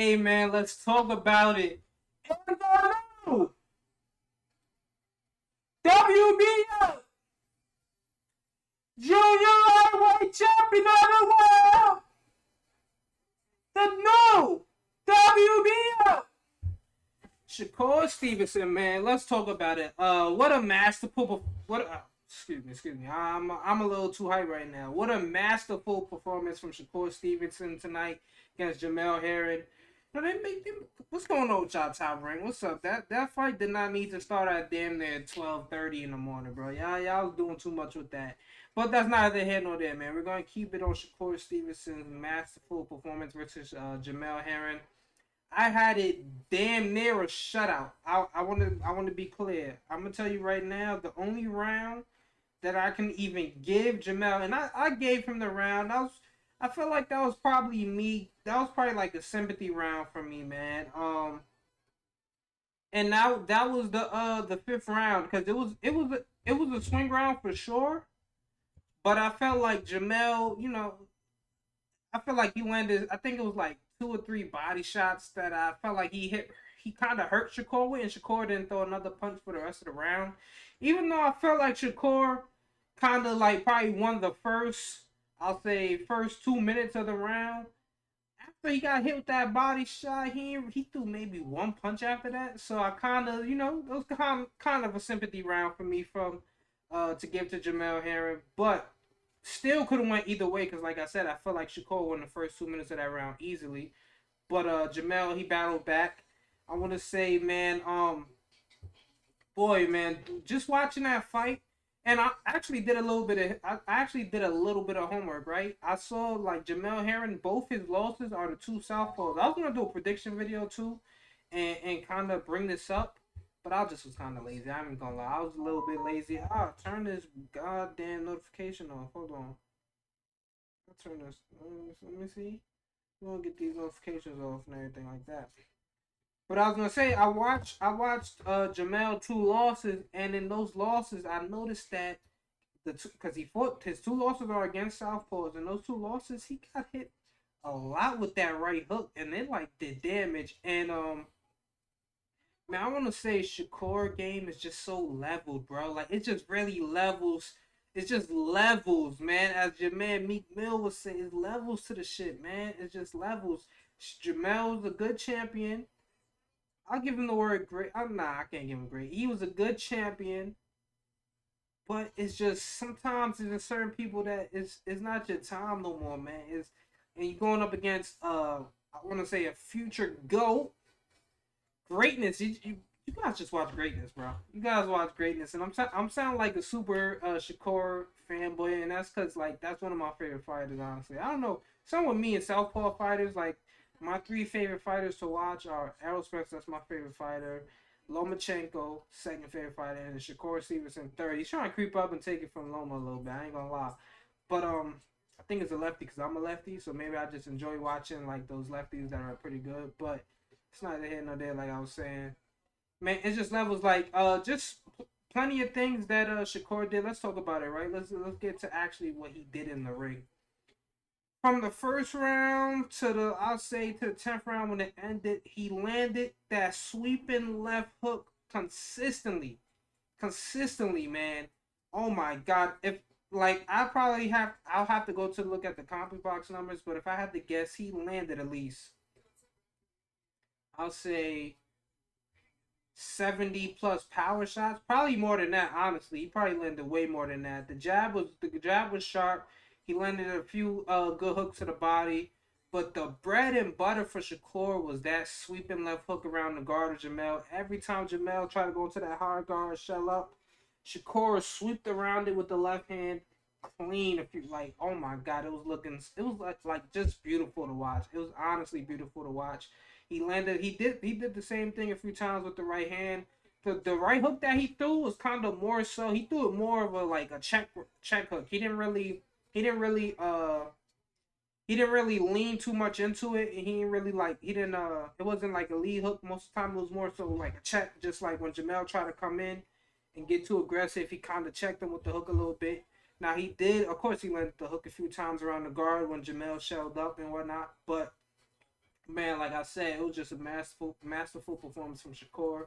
Hey man, let's talk about it. And the new WBO Junior Lightweight Champion of the World, the new WBO Shakur Stevenson, man. Let's talk about it. What a masterful. Excuse me. I'm a little too hyped right now. What a masterful performance from Shakur Stevenson tonight against Jamel Herring. What's going on with y'all top ring? What's up? That fight did not need to start at damn near 12:30 in the morning, bro. Y'all doing too much with that. But that's neither here nor there, man. We're gonna keep it on Shakur Stevenson's masterful performance versus Jamel Herring. I had it damn near a shutout. I want to be clear. I'm gonna tell you right now, the only round that I can even give Jamel, and I gave him the round. I felt like that was probably me. That was probably like a sympathy round for me, man. And now that was the fifth round because it was a swing round for sure. But I felt like Jamel, I felt like he landed. I think it was like two or three body shots that I felt like he hit. He kind of hurt Shakur with, and Shakur didn't throw another punch for the rest of the round. Even though I felt like Shakur kind of like probably won the first, I'll say first 2 minutes of the round. After he got hit with that body shot, he threw maybe one punch after that. So I kind of, it was kind of a sympathy round for me from to give to Jamel Herring, but still could have went either way because, like I said, I felt like Shakur won the first 2 minutes of that round easily. But Jamel, he battled back. I want to say, man, boy, man, just watching that fight, and I actually did a little bit of homework, right? I saw like Jamel Herring, both his losses are the two southpaws. I was gonna do a prediction video too, and kind of bring this up, but I just was kind of lazy. I'm not gonna lie, I was a little bit lazy. Turn this goddamn notification off. Hold on, I'll turn this. Let me see. We're gonna get these notifications off and everything like that. But I was gonna say I watched Jamel two losses, and in those losses I noticed that because he fought his two losses are against southpaws, and those two losses he got hit a lot with that right hook, and it like did damage. And man, I want to say Shakur game is just so leveled, bro. Like it just really levels. It's just levels, man. As your man Meek Mill was saying, it's levels to the shit, man. It's just levels. Jamel's a good champion. I'll give him the word great. I can't give him great. He was a good champion, but it's just sometimes there's certain people that it's not your time no more, man. And you're going up against I want to say a future GOAT greatness. You guys just watch greatness, bro. You guys watch greatness, and I'm sounding like a super Shakur fanboy, and that's because like that's one of my favorite fighters. Honestly, I don't know. Some with me and Southpaw fighters, like my three favorite fighters to watch are Errol Spence, that's my favorite fighter. Lomachenko, second favorite fighter, and Shakur Stevenson, third. He's trying to creep up and take it from Loma a little bit. I ain't gonna lie, but I think it's a lefty because I'm a lefty, so maybe I just enjoy watching like those lefties that are pretty good. But it's neither here nor there, like I was saying. Man, it's just levels like just plenty of things that Shakur did. Let's talk about it, right? Let's get to actually what he did in the ring. From the first round to I'll say to the 10th round when it ended, he landed that sweeping left hook consistently, man. Oh my god, if like I'll have to go to look at the CompuBox numbers, but if I had to guess, he landed at least I'll say 70 plus power shots, probably more than that. Honestly, he probably landed way more than that. The jab was sharp. He landed a few good hooks to the body, but the bread and butter for Shakur was that sweeping left hook around the guard of Jamel. Every time Jamel tried to go to that hard guard shell up, Shakur swooped around it with the left hand, clean. If you like, oh my god, it was like just beautiful to watch. It was honestly beautiful to watch. He landed. He did the same thing a few times with the right hand. The right hook that he threw was kind of more so. He threw it more of a like a check hook. He didn't really he didn't really lean too much into it, and he didn't really like he didn't it wasn't like a lead hook. Most of the time it was more so like a check, just like when Jamel tried to come in and get too aggressive, he kind of checked him with the hook a little bit. Now he did, of course, he landed the hook a few times around the guard when Jamel shelled up and whatnot, but man, like I said, it was just a masterful performance from Shakur.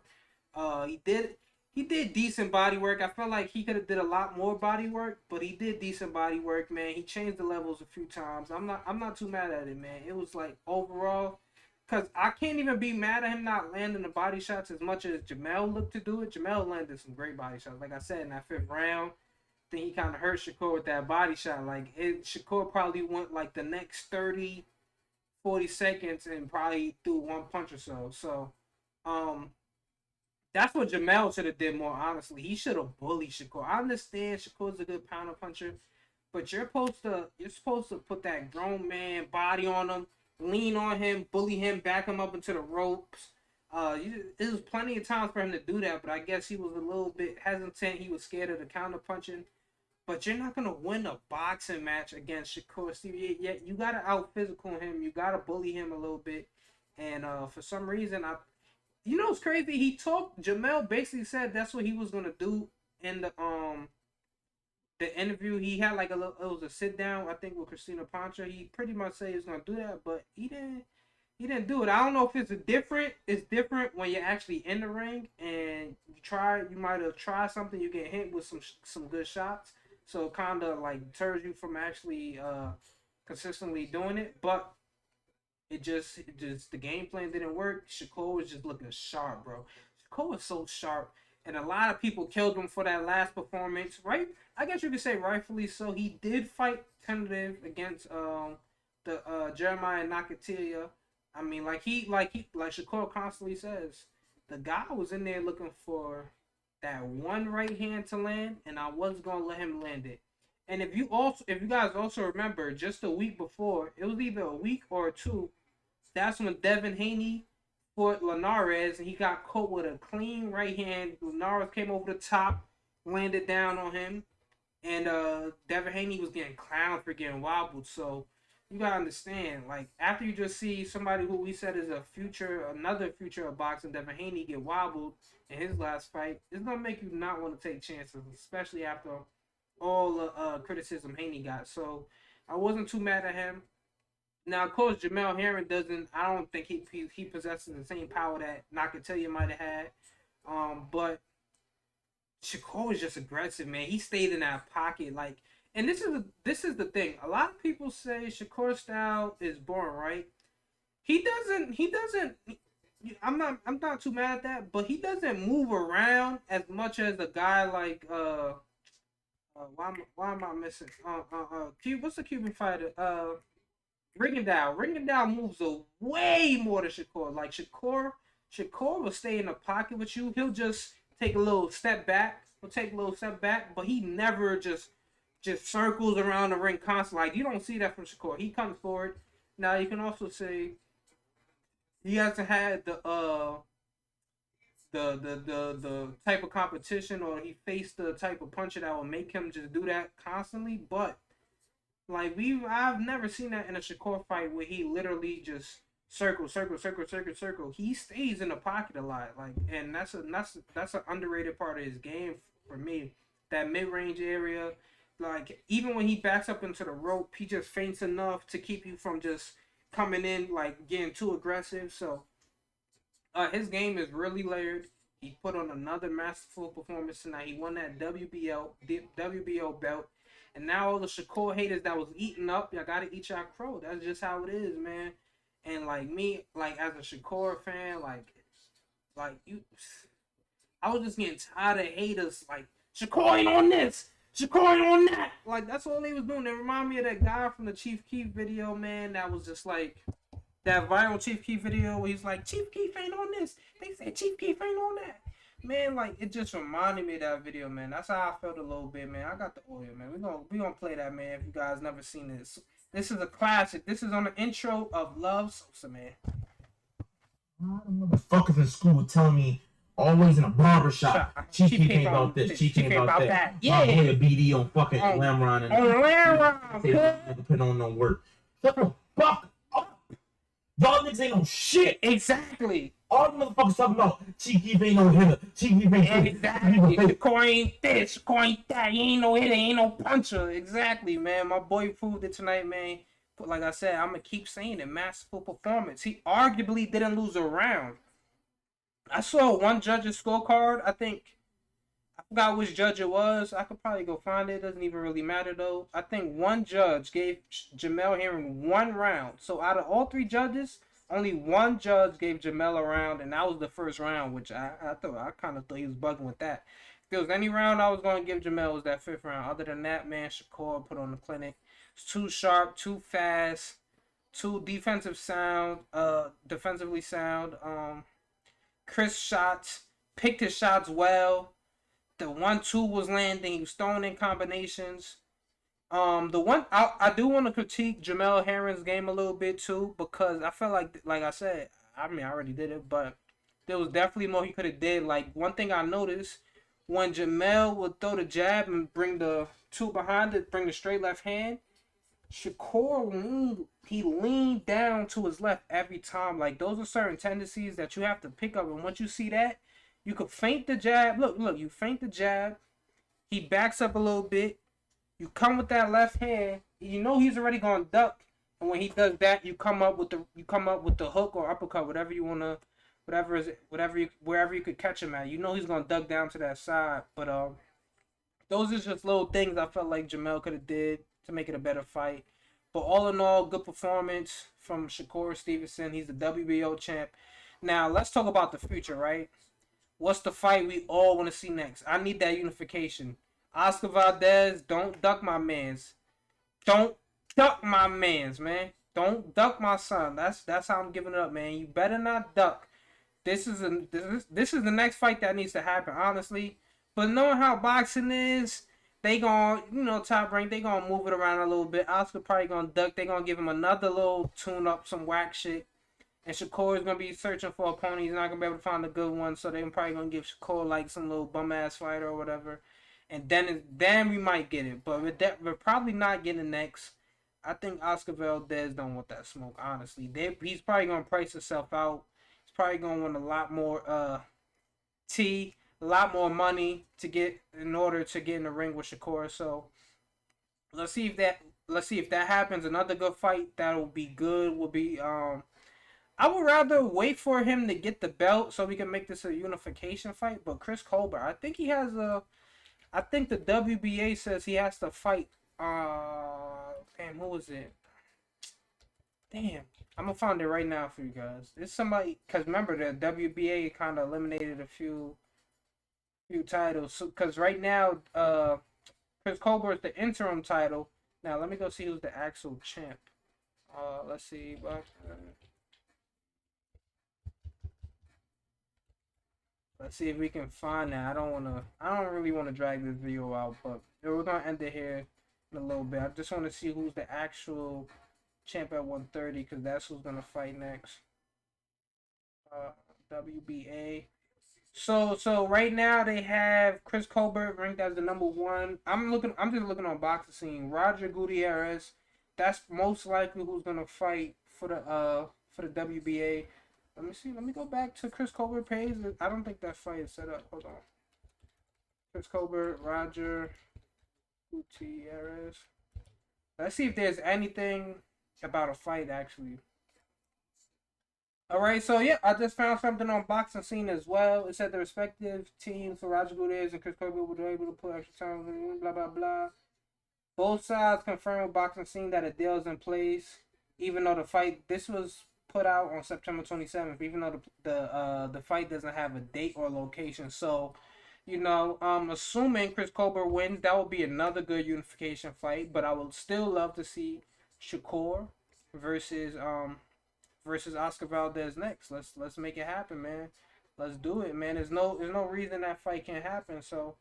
He did decent body work. I felt like he could have did a lot more body work, but he did decent body work, man. He changed the levels a few times. I'm not too mad at it, man. It was like overall, cause I can't even be mad at him not landing the body shots as much as Jamel looked to do it. Jamel landed some great body shots. Like I said, in that 5th round, I think he kind of hurt Shakur with that body shot. Like Shakur probably went like the next 30, 40 seconds and probably threw one punch or so. So, that's what Jamel should have did more, honestly. He should have bullied Shakur. I understand Shakur's a good pound puncher, but you're supposed to put that grown man body on him, lean on him, bully him, back him up into the ropes. There was plenty of times for him to do that, but I guess he was a little bit hesitant. He was scared of the counter punching. But you're not gonna win a boxing match against Shakur Stevenson. Yet you gotta out physical him. You gotta bully him a little bit. And for some reason, it's crazy. Jamel basically said that's what he was gonna do in the interview. He had like it was a sit down, I think, with Christina Pancha. He pretty much said he was gonna do that, but he didn't do it. I don't know if it's different when you're actually in the ring and you might have tried something, you get hit with some good shots. So it kind of like deters you from actually consistently doing it, but it just the game plan didn't work. Shakur was just looking sharp, bro. Shakur was so sharp, and a lot of people killed him for that last performance, right? I guess you could say rightfully so. He did fight tentative against the Jeremiah Nakatilia. I mean, like Shakur constantly says, the guy was in there looking for that one right hand to land, and I wasn't gonna let him land it. And if you guys also remember, just a week before, it was either a week or two, that's when Devin Haney fought Linares, and he got caught with a clean right hand. Linares came over the top, landed down on him, and Devin Haney was getting clowned for getting wobbled. So you gotta understand, like, after you just see somebody who we said is another future of boxing, Devin Haney, get wobbled in his last fight, it's gonna make you not want to take chances, especially after all the criticism Haney got. So I wasn't too mad at him. Now, of course, Jamel Herring I don't think he possesses the same power that Nakatilia might have had. But Shakur was just aggressive, man. He stayed in that pocket, like, and this is the thing. A lot of people say Shakur style is boring, right? He doesn't. I'm not too mad at that, but he doesn't move around as much as a guy like why am I missing? What's the Cuban fighter? Rigondeaux. Rigondeaux moves way more than Shakur. Like Shakur will stay in the pocket with you. He'll just take a little step back. But he never just circles around the ring constantly. Like, you don't see that from Shakur. He comes forward. Now you can also say he hasn't had the type of competition, or he faced the type of puncher that will make him just do that constantly. But like I've never seen that in a Shakur fight where he literally just circle. He stays in the pocket a lot, like, and that's an underrated part of his game for me. That mid-range area, like, even when he backs up into the rope, he just feints enough to keep you from just coming in, like, getting too aggressive. So his game is really layered. He put on another masterful performance tonight. He won that WBO belt. And now all the Shakur haters that was eating up, y'all gotta eat y'all crow. That's just how it is, man. And like me, like, as a Shakur fan, I was just getting tired of haters. Like, Shakur ain't on this, Shakur ain't on that. Like, that's all he was doing. It reminded me of that guy from the Chief Keef video, man. That was just like that viral Chief Keef video where he's like, Chief Keef ain't on this. They said Chief Keef ain't on that. Man, like, it just reminded me of that video, man. That's how I felt a little bit, man. I got the oil, man. We gonna play that, man. If you guys never seen this, this is a classic. This is on the intro of Love Sosa, man. Motherfuckers in school telling me always in a barbershop, Chief Keef ain't about this, Chief Keef ain't about that. Yeah, my boy a BD on fucking Lamron and Lamron, depend on no work. Shut the fuck up. Y'all niggas ain't no shit. Exactly. All the motherfuckers talking about Chief Keef ain't no hitter. Chief Keef ain't exactly. Shakur ain't this, Shakur ain't that. He ain't no hitter, he ain't no puncher. Exactly, man. My boy proved it tonight, man. But like I said, I'm gonna keep saying it. Masterful performance. He arguably didn't lose a round. I saw one judge's scorecard. I forgot which judge it was. I could probably go find it. It doesn't even really matter though. I think one judge gave Jamel Herring one round. So out of all three judges, only one judge gave Jamel a round, and that was the first round, which I kind of thought he was bugging with that. If there was any round I was going to give Jamel, it was that fifth round. Other than that, man, Shakur put on the clinic. It's too sharp, too fast, too defensively sound. Crisp shots, picked his shots well. The 1-2 was landing. He was throwing in combinations. The one I do want to critique Jamel Herring's game a little bit too, because I felt like I said, I mean I already did it, but there was definitely more he could have did. Like one thing I noticed when Jamel would throw the jab and bring the two behind it, bring the straight left hand, he leaned down to his left every time. Like those are certain tendencies that you have to pick up, and once you see that, you could feint the jab. Look, you feint the jab. He backs up a little bit. You come with that left hand. You know he's already gonna duck, and when he does that, you come up with the hook or uppercut, whatever you wanna, wherever you could catch him at. You know he's gonna duck down to that side. But those are just little things I felt like Jamel could have did to make it a better fight. But all in all, good performance from Shakur Stevenson. He's the WBO champ. Now let's talk about the future, right? What's the fight we all want to see next? I need that unification. Oscar Valdez, don't duck my mans. Don't duck my mans, man. Don't duck my son. That's how I'm giving it up, man. You better not duck. This is the next fight that needs to happen, honestly. But knowing how boxing is, they gon' Top Rank, they gonna move it around a little bit. Oscar probably gonna duck. They gonna give him another little tune up, some whack shit. And Shakur is gonna be searching for a pony. He's not gonna be able to find a good one, so they're probably gonna give Shakur like some little bum ass fighter or whatever. And then we might get it, but we're probably not getting it next. I think Oscar Valdez don't want that smoke. Honestly, he's probably gonna price himself out. He's probably gonna want a lot more a lot more money to get in order to get in the ring with Shakur. So let's see if that happens. Another good fight that will be good will be I would rather wait for him to get the belt so we can make this a unification fight. But Chris Colbert, I think the WBA says he has to fight. Damn, who was it? Damn, I'm gonna find it right now for you guys. It's somebody, cause remember the WBA kind of eliminated a few titles. So, cause right now, Chris Colbert is the interim title. Now let me go see who's the actual champ. Let's see. Let's see if we can find that. I don't really want to drag this video out, but we're gonna end it here in a little bit. I just want to see who's the actual champ at 130, because that's who's gonna fight next. WBA. So right now they have Chris Colbert ranked as the number one. I'm just looking on Boxing Scene. Roger Gutierrez, that's most likely who's gonna fight for the WBA. Let me see. Let me go back to Chris Colbert page. I don't think that fight is set up. Hold on. Chris Colbert, Roger Gutierrez. Let's see if there's anything about a fight actually. Alright, so yeah, I just found something on Boxing Scene as well. It said the respective teams for Roger Gutierrez and Chris Colbert were able to put extra time, blah blah blah. Both sides confirmed with Boxing Scene that a deal is in place, even though this was put out on September 27th, even though the fight doesn't have a date or location. So, assuming Chris Colbert wins, that will be another good unification fight. But I would still love to see Shakur versus Oscar Valdez next. Let's make it happen, man. Let's do it, man. There's no reason that fight can't happen. So,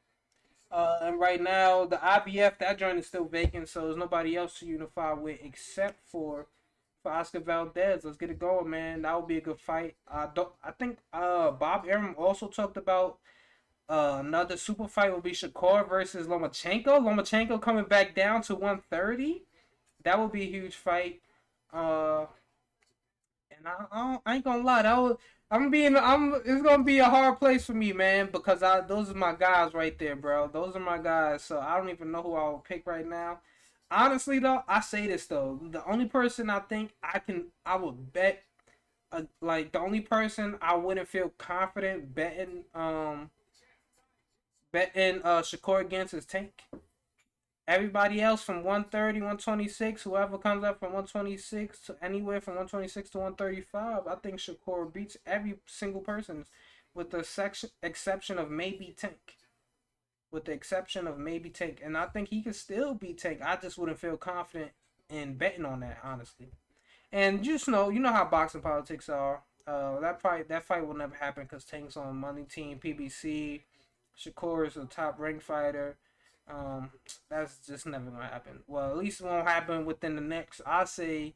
and right now the IBF, that joint is still vacant, so there's nobody else to unify with except for Oscar Valdez. Let's get it going, man. That would be a good fight. I think Bob Arum also talked about another super fight would be Shakur versus Lomachenko. Lomachenko coming back down to 130. That would be a huge fight. And I ain't gonna lie, it's gonna be a hard place for me, man, because those are my guys right there, bro. Those are my guys. So I don't even know who I will pick right now. honestly though, I say this though, the only person I think I would bet, like the only person I wouldn't feel confident betting Shakur against is Tank. Everybody else from 130, 126, whoever comes up from 126 to anywhere from 126 to 135, I think Shakur beats every single person with the exception of maybe Tank. With the exception of maybe Tank. And I think he could still beat Tank. I just wouldn't feel confident in betting on that, honestly. And just you know how boxing politics are. That fight will never happen because Tank's on money team, PBC. Shakur is a top ranked fighter. That's just never gonna happen. Well, at least it won't happen within I say,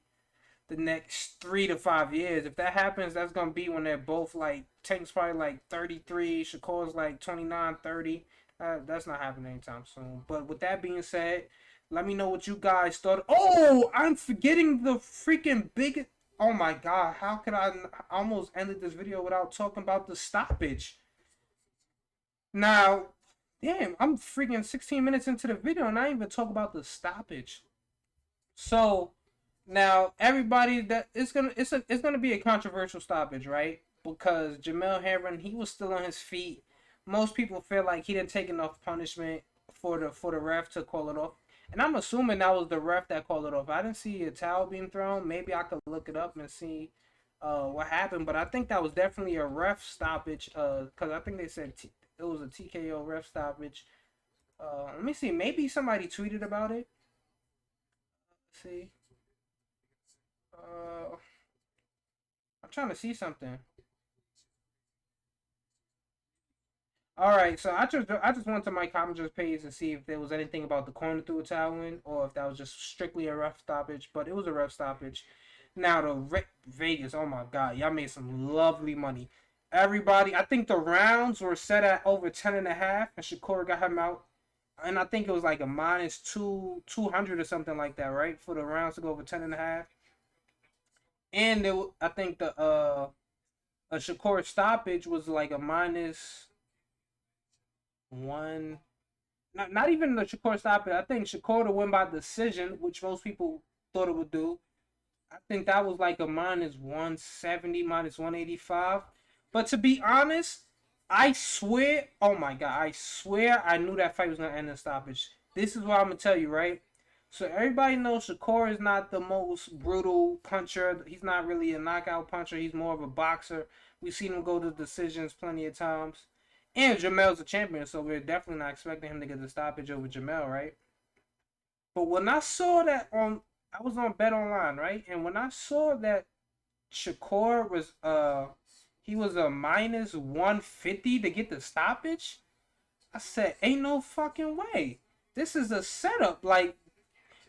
the next 3 to 5 years. If that happens, that's gonna be when they're both like Tank's probably like 33, Shakur's like 29, 30. That's not happening anytime soon. But with that being said, let me know what you guys thought. Oh, I'm forgetting the freaking big. Oh my god, how could I almost ended this video without talking about the stoppage? Now, damn, I'm freaking 16 minutes into the video and I didn't even talk about the stoppage. So now everybody that it's gonna be a controversial stoppage, right? Because Jamel Herring, he was still on his feet. Most people feel like he didn't take enough punishment for the ref to call it off. And I'm assuming that was the ref that called it off. I didn't see a towel being thrown. Maybe I could look it up and see what happened. But I think that was definitely a ref stoppage. Because I think they said it was a TKO ref stoppage. Let me see. Maybe somebody tweeted about it. Let's see. I'm trying to see something. All right, so I just went to my commenters page to see if there was anything about the corner through a towel in, or if that was just strictly a ref stoppage. But it was a ref stoppage. Now Vegas, oh my God, y'all made some lovely money. Everybody, I think the rounds were set at over 10.5, and Shakur got him out. And I think it was like a minus 200 or something like that, right? For the rounds to go over 10.5. And I think the a Shakur stoppage was like a minus one. Not even the Shakur stoppage. I think Shakur to win by decision, which most people thought it would do. I think that was like a minus 170, minus 185. But to be honest, I swear, oh my God, I swear I knew that fight was gonna end in stoppage. This is what I'm gonna tell you, right? So everybody knows Shakur is not the most brutal puncher. He's not really a knockout puncher. He's more of a boxer. We've seen him go to decisions plenty of times. And Jamel's a champion, so we're definitely not expecting him to get the stoppage over Jamel, right? But when I saw that I was on Bet Online, right? And when I saw that Shakur was he was a minus 150 to get the stoppage, I said, ain't no fucking way. This is a setup. Like,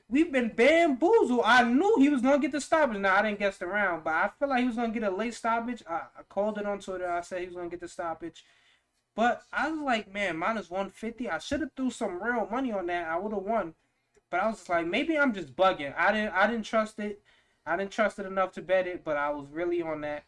we've been bamboozled. I knew he was gonna get the stoppage. Now I didn't guess the round, but I feel like he was gonna get a late stoppage. I called it on Twitter. I said he was gonna get the stoppage. But I was like, man, minus 150. I should have threw some real money on that. I would have won. But I was just like, maybe I'm just bugging. I didn't trust it. I didn't trust it enough to bet it, but I was really on that.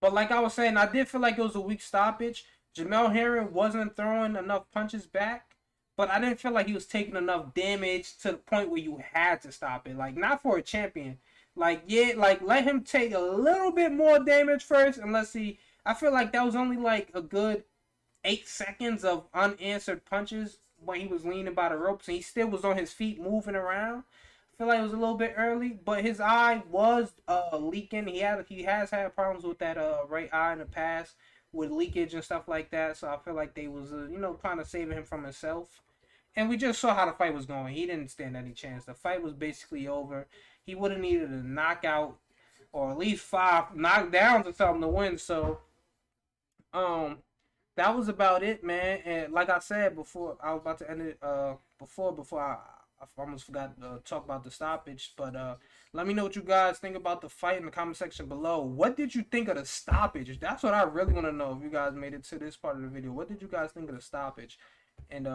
But like I was saying, I did feel like it was a weak stoppage. Jamel Herring wasn't throwing enough punches back, but I didn't feel like he was taking enough damage to the point where you had to stop it. Like, not for a champion. Like, yeah, like, let him take a little bit more damage first, and let's see. I feel like that was only like a good 8 seconds of unanswered punches when he was leaning by the ropes, and he still was on his feet moving around. I feel like it was a little bit early, but his eye was leaking. He has had problems with that right eye in the past with leakage and stuff like that. So I feel like they was kind of saving him from himself. And we just saw how the fight was going. He didn't stand any chance. The fight was basically over. He would have needed a knockout or at least 5 knockdowns or something to win. So that was about it, man. And like I said before, I was about to end it before I almost forgot to talk about the stoppage. But let me know what you guys think about the fight in the comment section below. What did you think of the stoppage? That's what I really want to know. If you guys made it to this part of the video, what did you guys think of the stoppage? And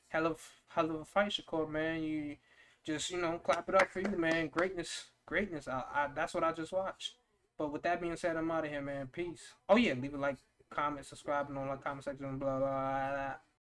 hell of a fight, Shakur, man. You just clap it up for you, man. Greatness. That's what I just watched. But with that being said, I'm out of here, man. Peace. Oh yeah, leave a like, comment, subscribe, and all that comment section, blah blah blah.